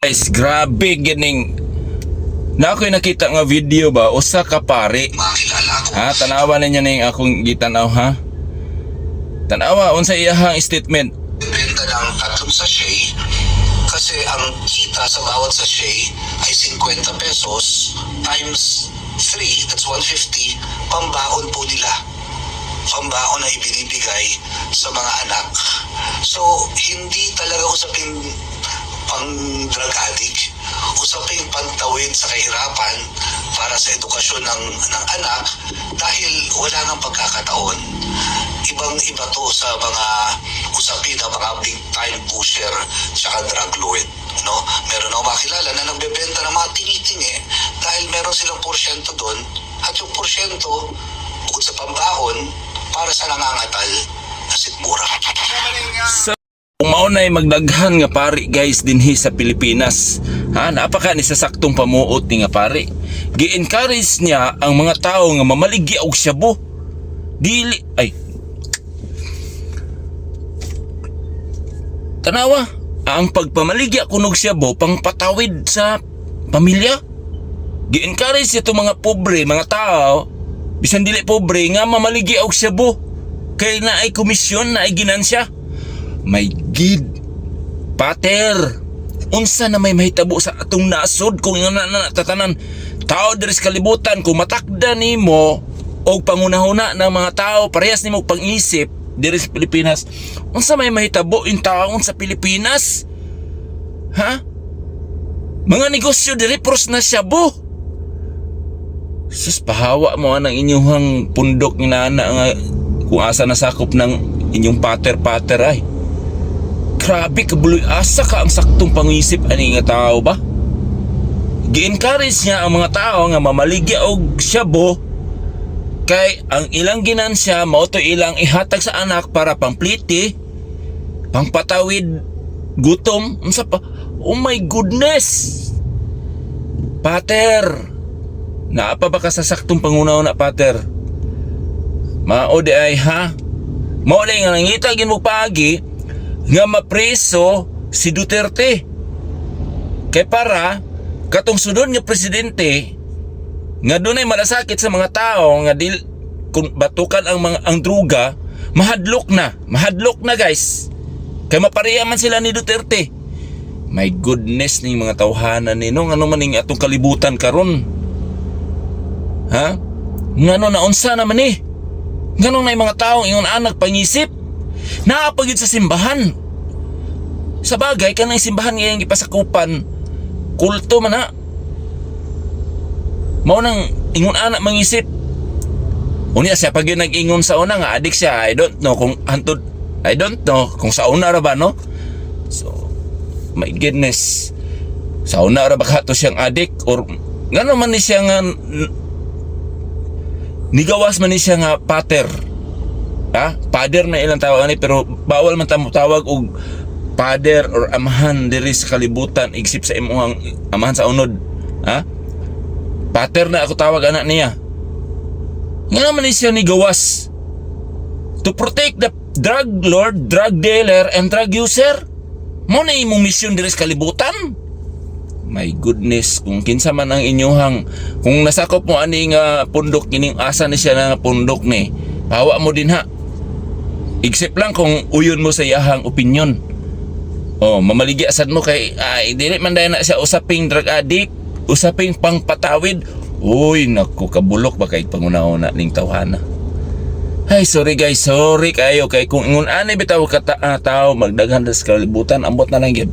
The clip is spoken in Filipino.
Guys, grabe gining na ako'y nakita nga video ba usa ka pare. Ha, tanawa ninyo ning akong gitanaw ha. Tanawa unsa iyahang statement. Benta ng 3 sachet kasi ang kita sa bawat sachet ay 50 pesos times 3, that's 150, pambaon po nila. Pambaon na ibinibigay sa mga anak. So, hindi talaga usaping pang drug addict, usaping pantawid sa kahirapan para sa edukasyon ng anak dahil wala nang pagkakataon. Ibang-iba to sa mga usapin ng mga big time pusher tsaka drug lord. No? Meron akong makilala na nagbebenta ng mga tingi-tingi dahil meron silang porsyento doon at yung porsyento bukod sa pambaon para sa nangangatal na sikmura. So, kung maunay magdaghan nga pari guys dinhi sa Pilipinas, ha, napaka ni sasaktong pamuot ni nga pari. Gi-encourage niya ang mga tao nga mamaligya og shabu. Dili ay tanawa, ang pagpamaligya kunog shabu pang patawid sa pamilya. Gi-encourage ito mga pobre, mga tao, bisan dili pobre nga mamaligya og shabu kay naay komisyon, naay ginansya. My gid, pater, unsa na may mahitabo sa atong nasod kung nga natatanan tao diri sa kalibutan kung matakda nimo og pangunahuna ng mga tao parehas nimo pang-isip diri sa Pilipinas. Unsa may mahitabo in taon sa Pilipinas? Ha? Mga negosyo diri pros na shabu. Sus, pahawa mo ang inyong pundok ni nana nga kung asa nasakop ng inyong pater-pater ay. Grabe, kabuloy asa ka ang saktong pangisip ani nga tao ba? Gi-encourage niya ang mga tao nga mamaligya og shabu kay ang ilang ginansya mao to ilang ihatag sa anak para pampliti, pangpatawid gutom, unsa pa? Oh my goodness! Pater, naapa ba ka sa saktong pangunaw na pater? Mao di ay ha? Mao di nga nangita gin mo pagi nga mapreso si Duterte kay para katong sunod nga presidente nga dunay malasakit sa mga tao nga kung batukan ang druga, mahadlok na guys, kay mapareha man sila ni Duterte. My goodness ning mga tawhanan nino, ano man ning atong kalibutan karon, ha? Ngano na unsa naman ni ngano na mga taong ingon anak pangisip naapagid sa simbahan. Sa bagay kanang simbahan nga yung gipasakupan kulto man na. Mao nang ingon anak mangisip. Unya siya pag yun nag-ingon sa una nga adik siya. I don't know kung sa una ra ba no. So my goodness, sa una ra ba kato siyang adik or ngano man ni siya nga nigawas man ni siya nga pater. Ha? Pader na ilang tawag ani pero bawal man tawag og pader or amahan diri sa kalibutan igsip sa imong amahan sa unod. Ha? Pater na ako tawag anak niya. Nga naman ni siya nigawas to protect the drug lord, drug dealer and drug user. Mo na imong misyon diri sa kalibutan. My goodness, kung kinsa man ang inyuhang, kung nasakop mo ani nga pundok kining asa ni siya nga pundok ni, hawa mo din ha. Except lang kung uyon mo sa iyahang opinion. Oh, mamaligya sad mo kay ay dili man dayon na siya usaping drug addict, usaping pangpatawid. Uy, naku, kabulok ba kay pangunahon ning tawhana. Ay, sorry guys, sorry kayo kay kung ingon ani bitaw ka tao magdaghan sa kalibutan ambot na lang gyud.